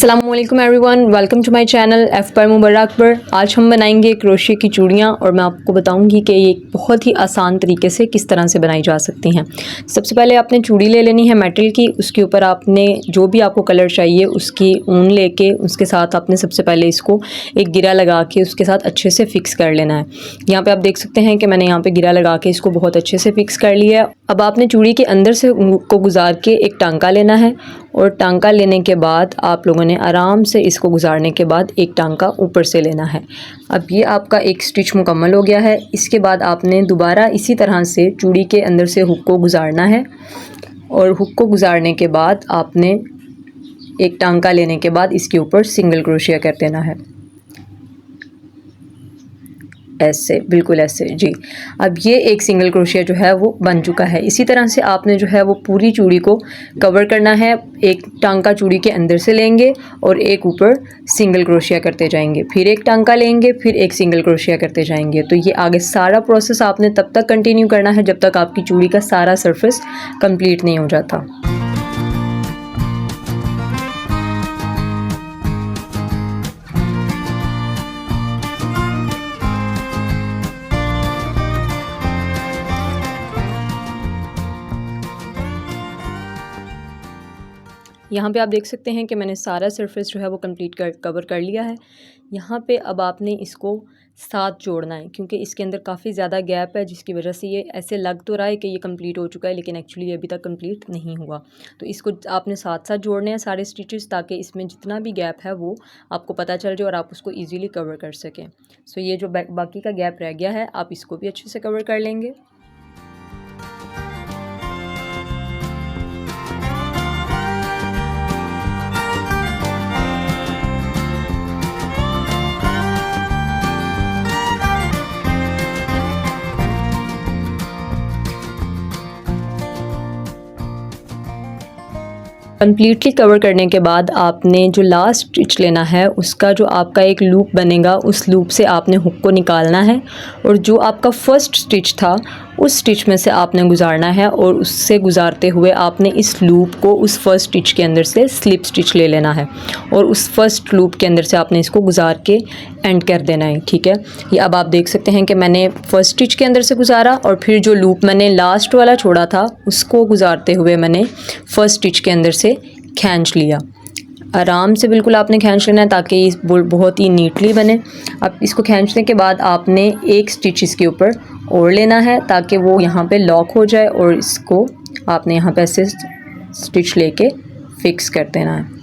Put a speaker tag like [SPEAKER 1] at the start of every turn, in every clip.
[SPEAKER 1] अस्सलामुअलैकुम everyone, welcome to my channel F पर मुबर्रा अकबर। आज हम बनाएंगे क्रोशिया की चूड़ियाँ और मैं आपको बताऊंगी कि ये बहुत ही आसान तरीके से किस तरह से बनाई जा सकती हैं। सबसे पहले आपने चूड़ी ले लेनी है मेटल की। उसके ऊपर आपने जो भी आपको कलर चाहिए उसकी ऊन लेके उसके साथ आपने सबसे पहले इसको एक गिरा लगा के उसके साथ अच्छे से फ़िक्स कर लेना है। यहाँ पर आप देख सकते हैं कि मैंने यहाँ पर गिरा लगा के इसको बहुत अच्छे से फ़िक्स कर लिया है। अब आपने चूड़ी के अंदर से को गुजार के एक टांका लेना है और टांका लेने के बाद आप लोगों ने आराम से इसको गुजारने के बाद एक टांका ऊपर से लेना है। अब ये आपका एक स्टिच मुकम्मल हो गया है। इसके बाद आपने दोबारा इसी तरह से चूड़ी के अंदर से हुक को गुजारना है और हुक को गुजारने के बाद आपने एक टांका लेने के बाद इसके ऊपर सिंगल क्रोशिया कर देना है, ऐसे, बिल्कुल ऐसे जी। अब ये एक सिंगल क्रोशिया जो है वो बन चुका है। इसी तरह से आपने जो है वो पूरी चूड़ी को कवर करना है। एक टांका चूड़ी के अंदर से लेंगे और एक ऊपर सिंगल क्रोशिया करते जाएंगे, फिर एक टांका लेंगे, फिर एक सिंगल क्रोशिया करते जाएंगे। तो ये आगे सारा प्रोसेस आपने तब तक कंटिन्यू करना है जब तक आपकी चूड़ी का सारा सरफेस कंप्लीट नहीं हो जाता। यहाँ पे आप देख सकते हैं कि मैंने सारा सरफेस जो है वो कवर कर लिया है। यहाँ पे अब आपने इसको साथ जोड़ना है क्योंकि इसके अंदर काफ़ी ज़्यादा गैप है, जिसकी वजह से ये ऐसे लग तो रहा है कि ये कंप्लीट हो चुका है, लेकिन एक्चुअली ये अभी तक कंप्लीट नहीं हुआ। तो इसको आपने साथ साथ जोड़ने हैं सारे स्टिचेस, ताकि इसमें जितना भी गैप है वो आपको पता चल जाए और आप उसको ईज़िली कवर कर सकें। सो ये जो बाकी का गैप रह गया है आप इसको भी अच्छे से कवर कर लेंगे। कम्प्लीटली कवर करने के बाद आपने जो लास्ट स्टिच लेना है उसका जो आपका एक लूप बनेगा, उस लूप से आपने हुक को निकालना है और जो आपका फर्स्ट स्टिच था उस स्टिच में से आपने गुजारना है और उससे गुजारते हुए आपने इस लूप को उस फर्स्ट स्टिच के अंदर से स्लिप स्टिच ले लेना है और उस फर्स्ट लूप के अंदर से आपने इसको गुजार के एंड कर देना है। ठीक है, ये अब आप देख सकते हैं कि मैंने फर्स्ट स्टिच के अंदर से गुजारा और फिर जो लूप मैंने लास्ट वाला छोड़ा था उसको गुजारते हुए मैंने फर्स्ट स्टिच के अंदर से खींच लिया। आराम से बिल्कुल आपने खींच लेना है ताकि ये बहुत ही नीटली बने। अब इसको खींचने के बाद आपने एक स्टिच इसके ऊपर और लेना है ताकि वो यहाँ पे लॉक हो जाए और इसको आपने यहाँ पे ऐसे स्टिच लेके फिक्स कर देना है।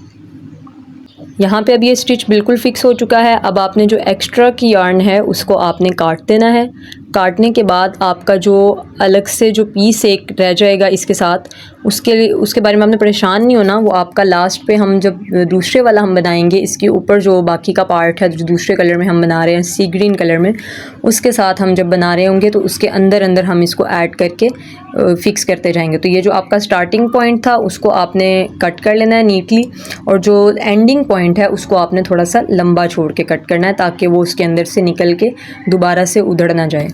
[SPEAKER 1] यहाँ पे अब ये स्टिच बिल्कुल फिक्स हो चुका है। अब आपने जो एक्स्ट्रा की यार्न है उसको आपने काट देना है। काटने के बाद आपका जो अलग से जो पीस एक रह जाएगा इसके साथ, उसके बारे में आपने परेशान नहीं होना। वो आपका लास्ट पे हम जब दूसरे वाला हम बनाएंगे, इसके ऊपर जो बाकी का पार्ट है जो दूसरे कलर में हम बना रहे हैं, सी ग्रीन कलर में, उसके साथ हम जब बना रहे होंगे तो उसके अंदर अंदर हम इसको ऐड करके फिक्स करते जाएंगे। तो ये जो आपका स्टार्टिंग पॉइंट था उसको आपने कट कर लेना है नीटली और जो एंडिंग पॉइंट है उसको आपने थोड़ा सा लंबा छोड़ के कट करना है ताकि वो उसके अंदर से निकल के दोबारा से उधड़ ना जाए।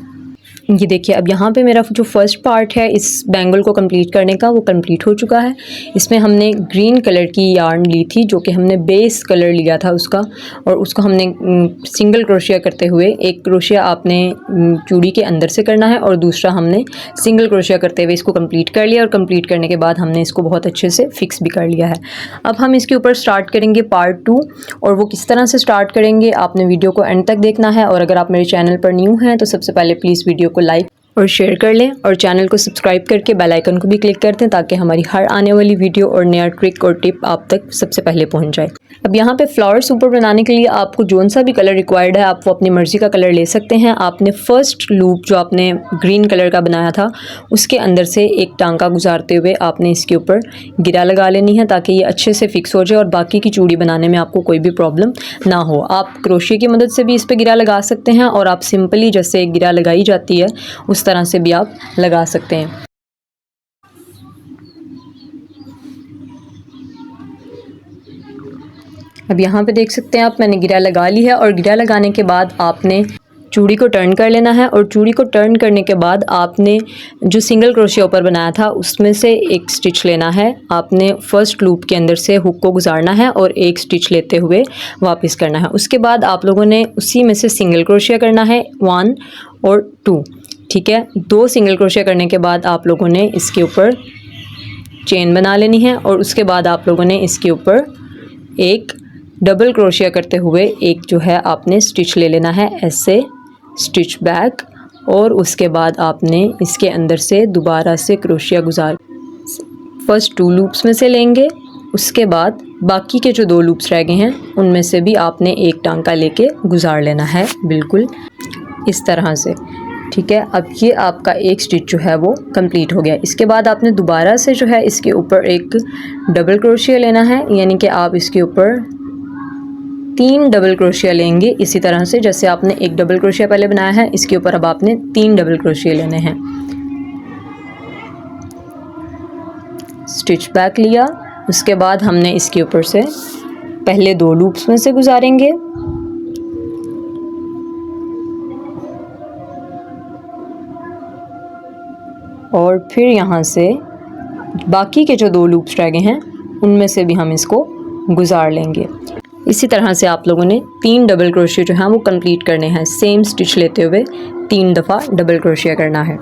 [SPEAKER 1] ये देखिए, अब यहाँ पे मेरा जो फर्स्ट पार्ट है इस बैंगल को कंप्लीट करने का वो कंप्लीट हो चुका है। इसमें हमने ग्रीन कलर की यार्न ली थी जो कि हमने बेस कलर लिया था उसका, और उसको हमने सिंगल क्रोशिया करते हुए, एक क्रोशिया आपने चूड़ी के अंदर से करना है और दूसरा हमने सिंगल क्रोशिया करते हुए इसको कंप्लीट कर लिया। और कंप्लीट करने के बाद हमने इसको बहुत अच्छे से फिक्स भी कर लिया है। अब हम इसके ऊपर स्टार्ट करेंगे पार्ट 2, और वो किस तरह से स्टार्ट करेंगे आपने वीडियो को एंड तक देखना है। और अगर आप मेरे चैनल पर न्यू हैं तो सबसे पहले प्लीज़ वीडियो को लाइक और शेयर कर लें और चैनल को सब्सक्राइब करके बेल आइकन को भी क्लिक कर दें ताकि हमारी हर आने वाली वीडियो और नया ट्रिक और टिप आप तक सबसे पहले पहुंच जाए। अब यहाँ पे फ्लावर्स ऊपर बनाने के लिए आपको जोन सा भी कलर रिक्वायर्ड है आप वो अपनी मर्ज़ी का कलर ले सकते हैं। आपने फर्स्ट लूप जो आपने ग्रीन कलर का बनाया था उसके अंदर से एक टांका गुजारते हुए आपने इसके ऊपर गिरा लगा लेनी है ताकि ये अच्छे से फिक्स हो जाए और बाकी की चूड़ी बनाने में आपको कोई भी प्रॉब्लम ना हो। आप क्रोशिया की मदद से भी इस पर गिरा लगा सकते हैं और आप सिंपली जैसे गिरा लगाई जाती है उस तरह से भी आप लगा सकते हैं। अब यहाँ पे देख सकते हैं आप, मैंने गिरा लगा ली है और गिरा लगाने के बाद आपने चूड़ी को टर्न कर लेना है और चूड़ी को टर्न करने के बाद आपने जो सिंगल क्रोशिया ऊपर बनाया था उसमें से एक स्टिच लेना है। आपने फर्स्ट लूप के अंदर से हुक को गुजारना है और एक स्टिच लेते हुए वापस करना है। उसके बाद आप लोगों ने उसी में से सिंगल क्रोशिया करना है 1 और 2, ठीक है। 2 सिंगल क्रोशिया करने के बाद आप लोगों ने इसके ऊपर चेन बना लेनी है और उसके बाद आप लोगों ने इसके ऊपर एक डबल क्रोशिया करते हुए एक जो है आपने स्टिच ले लेना है ऐसे, स्टिच बैक, और उसके बाद आपने इसके अंदर से दोबारा से क्रोशिया गुजार फर्स्ट 2 लूप्स में से लेंगे। उसके बाद बाकी के जो 2 लूप्स रह गए हैं उनमें से भी आपने एक टांका लेके गुजार लेना है, बिल्कुल इस तरह से, ठीक है। अब ये आपका एक स्टिच जो है वो कंप्लीट हो गया। इसके बाद आपने दोबारा से जो है इसके ऊपर एक डबल क्रोशिया लेना है, यानी कि आप इसके ऊपर 3 डबल क्रोशिया लेंगे। इसी तरह से जैसे आपने एक डबल क्रोशिया पहले बनाया है, इसके ऊपर अब आपने 3 डबल क्रोशिया लेने हैं। स्टिच बैक लिया, उसके बाद हमने इसके ऊपर से पहले 2 लूप्स में से गुजारेंगे और फिर यहाँ से बाकी के जो 2 लूप्स रह गए हैं उनमें से भी हम इसको गुजार लेंगे। इसी तरह से आप लोगों ने 3 डबल क्रोशिया जो हैं वो कंप्लीट करने हैं। सेम स्टिच लेते हुए 3 दफ़ा डबल क्रोशिया करना है।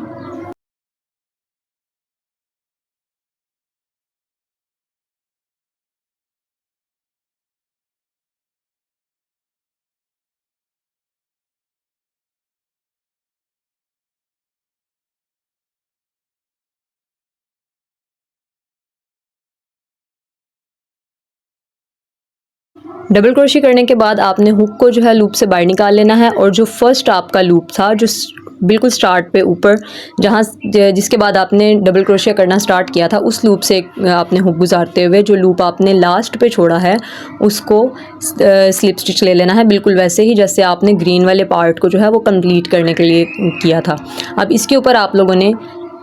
[SPEAKER 1] डबल क्रोशिया करने के बाद आपने हुक को जो है लूप से बाहर निकाल लेना है और जो फर्स्ट आपका लूप था जो बिल्कुल स्टार्ट पे ऊपर जहाँ जिसके बाद आपने डबल क्रोशिया करना स्टार्ट किया था उस लूप से आपने हुक गुजारते हुए जो लूप आपने लास्ट पे छोड़ा है उसको स्लिप स्टिच ले लेना है, बिल्कुल वैसे ही जैसे आपने ग्रीन वाले पार्ट को जो है वो कंप्लीट करने के लिए किया था। अब इसके ऊपर आप लोगों ने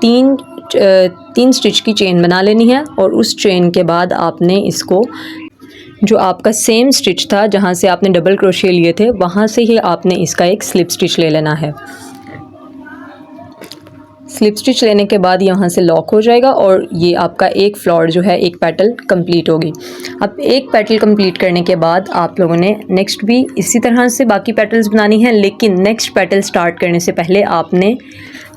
[SPEAKER 1] 3 स्टिच की चेन बना लेनी है और उस चेन के बाद आपने इसको जो आपका सेम स्टिच था जहाँ से आपने डबल क्रोशिया लिए थे वहाँ से ही आपने इसका एक स्लिप स्टिच ले लेना है। स्लिप स्टिच लेने के बाद यहाँ से लॉक हो जाएगा और ये आपका एक फ्लोर जो है एक पेटल कंप्लीट होगी। अब एक पेटल कंप्लीट करने के बाद आप लोगों ने नेक्स्ट भी इसी तरह से बाकी पेटल्स बनानी है, लेकिन नेक्स्ट पेटल स्टार्ट करने से पहले आपने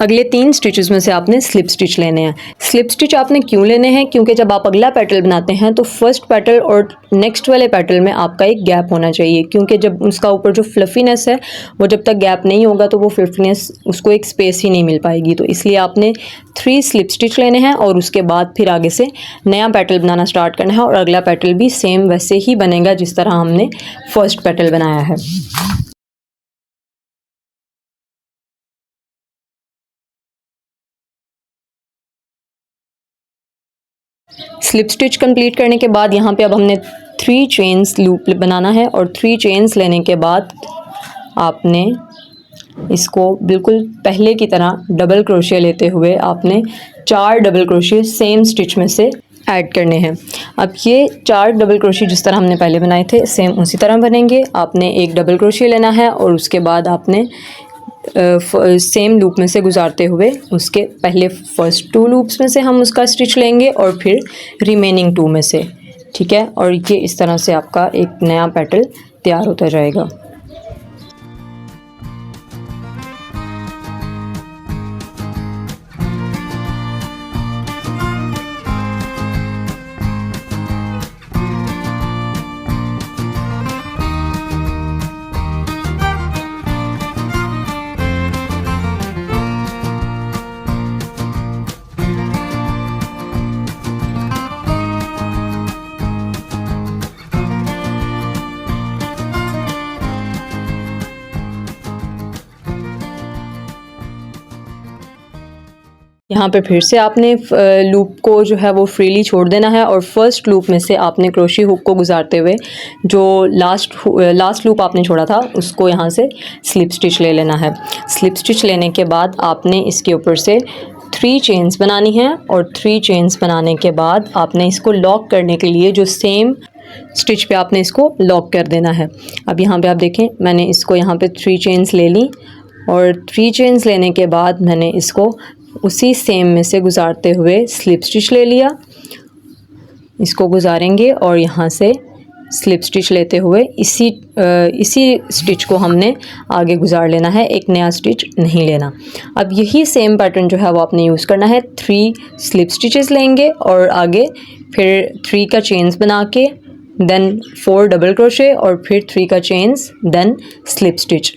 [SPEAKER 1] अगले 3 स्टिचेस में से आपने स्लिप स्टिच लेने हैं। स्लिप स्टिच आपने क्यों लेने हैं? क्योंकि जब आप अगला पेटल बनाते हैं तो फर्स्ट पेटल और नेक्स्ट वाले पेटल में आपका एक गैप होना चाहिए, क्योंकि जब उसका ऊपर जो फ्लफीनेस है वो जब तक गैप नहीं होगा तो वो फ्लफीनेस उसको एक स्पेस ही नहीं मिल पाएगी। तो इसलिए आपने 3 स्लिप स्टिच लेने हैं और उसके बाद फिर आगे से नया पेटल बनाना स्टार्ट करना है और अगला पेटल भी सेम वैसे ही बनेगा जिस तरह हमने फर्स्ट पेटल बनाया है। स्लिप स्टिच कंप्लीट करने के बाद यहाँ पे अब हमने 3 चेन्स लूप बनाना है और 3 चेन्स लेने के बाद आपने इसको बिल्कुल पहले की तरह डबल क्रोशिया लेते हुए आपने 4 डबल क्रोशिया सेम स्टिच में से ऐड करने हैं। अब ये 4 डबल क्रोशिया जिस तरह हमने पहले बनाए थे सेम उसी तरह बनेंगे। आपने एक डबल क्रोशिया लेना है और उसके बाद आपने सेम लूप में से गुजारते हुए उसके पहले फर्स्ट 2 लूप्स में से हम उसका स्टिच लेंगे और फिर रिमेनिंग 2 में से, ठीक है। और ये इस तरह से आपका एक नया पेटल तैयार होता जाएगा। यहाँ पे फिर से आपने लूप को जो है वो फ्रीली छोड़ देना है और फर्स्ट लूप में से आपने क्रोशिया हुक को गुजारते हुए जो लास्ट लूप आपने छोड़ा था उसको यहाँ से स्लिप स्टिच ले लेना है। स्लिप स्टिच लेने के बाद आपने इसके ऊपर से 3 चेन्स बनानी है और 3 चेन्स बनाने के बाद आपने इसको लॉक करने के लिए जो सेम स्टिच पे आपने इसको लॉक कर देना है। अब यहाँ पे आप देखें मैंने इसको यहाँ पे 3 चेन्स ले ली और 3 चेन्स लेने के बाद मैंने इसको उसी सेम में से गुजारते हुए स्लिप स्टिच ले लिया। इसको गुजारेंगे और यहाँ से स्लिप स्टिच लेते हुए इसी स्टिच को हमने आगे गुजार लेना है, एक नया स्टिच नहीं लेना। अब यही सेम पैटर्न जो है वो आपने यूज़ करना है। 3 स्लिप स्टिचेस लेंगे और आगे फिर 3 का चेन्स बना के देन 4 डबल क्रोशे और फिर 3 का चेन्स देन स्लिप स्टिच।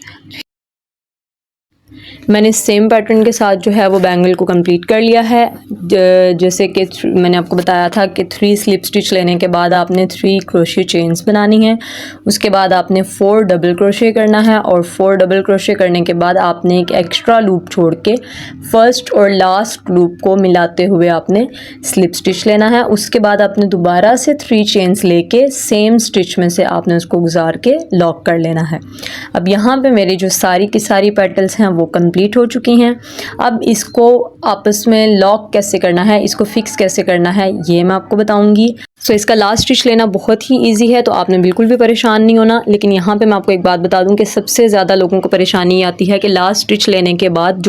[SPEAKER 1] मैंने सेम पैटर्न के साथ जो है वो बैंगल को कंप्लीट कर लिया है। जैसे कि मैंने आपको बताया था कि 3 स्लिप स्टिच लेने के बाद आपने 3 क्रोशे चेन्स बनानी है, उसके बाद आपने 4 डबल क्रोशे करना है और 4 डबल क्रोशे करने के बाद आपने एक एक्स्ट्रा लूप छोड़ के फर्स्ट और लास्ट लूप को मिलाते हुए आपने स्लिप स्टिच लेना है। उसके बाद आपने दोबारा से 3 चेन्स लेके सेम स्टिच में से आपने उसको गुजार के लॉक कर लेना है। अब यहाँ पे मेरी जो सारी की सारी पेटल्स हैं वो कंप्लीट हो चुकी हैं। अब इसको आपस में लॉक कैसे करना है, इसको फिक्स कैसे करना है, ये मैं आपको बताऊंगी। सो इसका लास्ट स्टिच लेना बहुत ही इजी है, तो आपने बिल्कुल भी परेशान नहीं होना। लेकिन यहाँ पे मैं आपको एक बात बता दूं कि सबसे ज़्यादा लोगों को परेशानी आती है कि लास्ट स्टिच लेने के बाद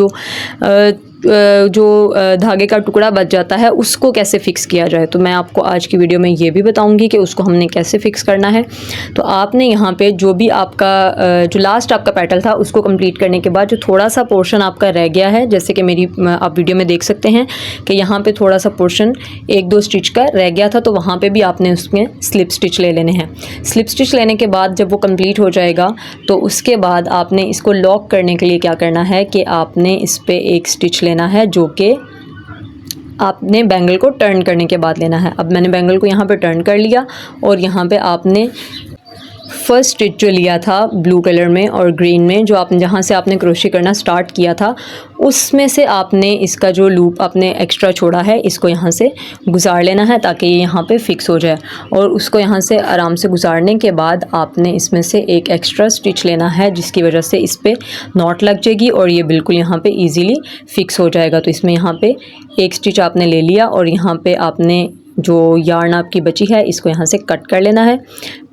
[SPEAKER 1] जो धागे का टुकड़ा बच जाता है उसको कैसे फ़िक्स किया जाए। तो मैं आपको आज की वीडियो में ये भी बताऊंगी कि उसको हमने कैसे फ़िक्स करना है। तो आपने यहाँ पे जो भी आपका जो लास्ट आपका पेटल था उसको कंप्लीट करने के बाद जो थोड़ा सा पोर्शन आपका रह गया है, जैसे कि मेरी आप वीडियो में देख सकते हैं कि यहाँ पे थोड़ा सा पोर्शन 1-2 स्टिच का रह गया था, तो वहाँ पे भी आपने उसमें स्लिप स्टिच ले लेने हैं। स्लिप स्टिच लेने के बाद जब वो कंप्लीट हो जाएगा तो उसके बाद आपने इसको लॉक करने के लिए क्या करना है कि आपने इस पर एक स्टिच लेना है जो कि आपने बैंगल को टर्न करने के बाद लेना है। अब मैंने बैंगल को यहाँ पे टर्न कर लिया और यहाँ पे आपने फर्स्ट स्टिच जो लिया था ब्लू कलर में और ग्रीन में, जो आपने जहाँ से आपने क्रोशे करना स्टार्ट किया था, उसमें से आपने इसका जो लूप आपने एक्स्ट्रा छोड़ा है इसको यहाँ से गुजार लेना है ताकि ये यहाँ पे फिक्स हो जाए। और उसको यहाँ से आराम से गुजारने के बाद आपने इसमें से एक एक्स्ट्रा स्टिच लेना है जिसकी वजह से इस पर नॉट लग जाएगी और ये बिल्कुल यहाँ पे इजीली फिक्स हो जाएगा। तो इसमें यहाँ पे एक स्टिच आपने ले लिया और यहाँ पे आपने जो यार्न आपकी बची है इसको यहाँ से कट कर लेना है।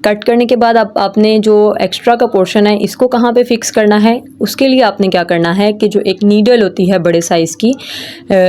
[SPEAKER 1] कट करने के बाद आपने जो एक्स्ट्रा का पोर्शन है इसको कहाँ पे फिक्स करना है, उसके लिए आपने क्या करना है कि जो एक नीडल होती है बड़े साइज़ की,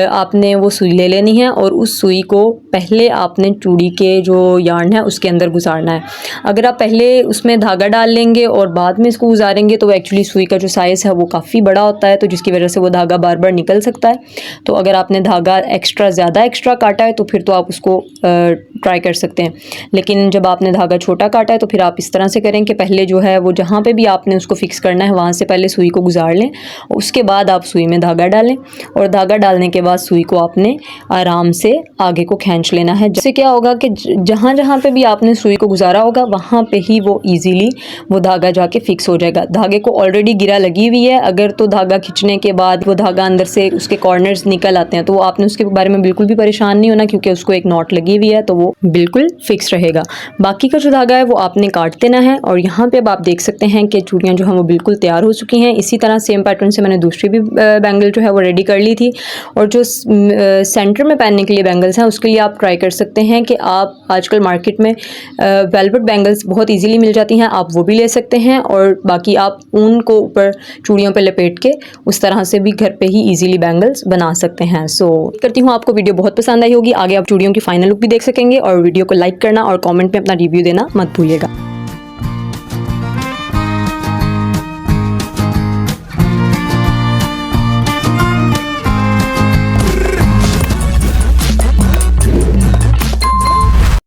[SPEAKER 1] आपने वो सुई ले लेनी है और उस सुई को पहले आपने चूड़ी के जो यार्न है उसके अंदर गुजारना है। अगर आप पहले उसमें धागा डाल लेंगे और बाद में इसको गुजारेंगे तो एक्चुअली सुई का जो साइज़ है वो काफ़ी बड़ा होता है, तो जिसकी वजह से वो धागा बार बार निकल सकता है। तो अगर आपने धागा ज़्यादा एक्स्ट्रा काटा है तो फिर तो आप उसको ट्राई कर सकते हैं, लेकिन जब आपने धागा छोटा काटा है तो फिर आप इस तरह से करें कि पहले जो है वो जहाँ पे भी आपने उसको फिक्स करना है वहाँ से पहले सुई को गुजार लें, उसके बाद आप सुई में धागा डालें और धागा डालने के बाद सुई को आपने आराम से आगे को खींच लेना है। जिससे क्या होगा कि जहाँ जहाँ पे भी आपने सुई को गुजारा होगा वहाँ पे ही वो ईजीली वो धागा जाके फिक्स हो जाएगा। धागे को ऑलरेडी गिरा लगी हुई है, अगर तो धागा खींचने के बाद वो धागा अंदर से उसके कॉर्नर्स निकल आते हैं तो आपने उसके बारे में बिल्कुल भी परेशान नहीं होना, क्योंकि उसको एक नॉट लगी हुई है तो वो बिल्कुल फिक्स रहेगा। बाकी का जो धागा है वो आपने काट देना है। और यहाँ पे अब आप देख सकते हैं कि चूड़ियाँ जो हैं वो बिल्कुल तैयार हो चुकी हैं। इसी तरह सेम पैटर्न से मैंने दूसरी भी बैंगल जो है वो रेडी कर ली थी। और जो सेंटर में पहनने के लिए बैंगल्स हैं उसके लिए आप ट्राई कर सकते हैं कि आप आजकल मार्केट में वेलवेट बैंगल्स बहुत ईजीली मिल जाती हैं, आप वो भी ले सकते हैं। और बाकी आप ऊन को ऊपर चूड़ियों पर लपेट के उस तरह से भी घर पर ही ईजिली बैंगल्स बना सकते हैं। सो करती हूँ आपको वीडियो बहुत पसंद आई होगी। आगे आप चूड़ियों की फाइनल लुक भी देख सकेंगे और वीडियो को लाइक करना और कमेंट में अपना रिव्यू देना मत भूलिएगा।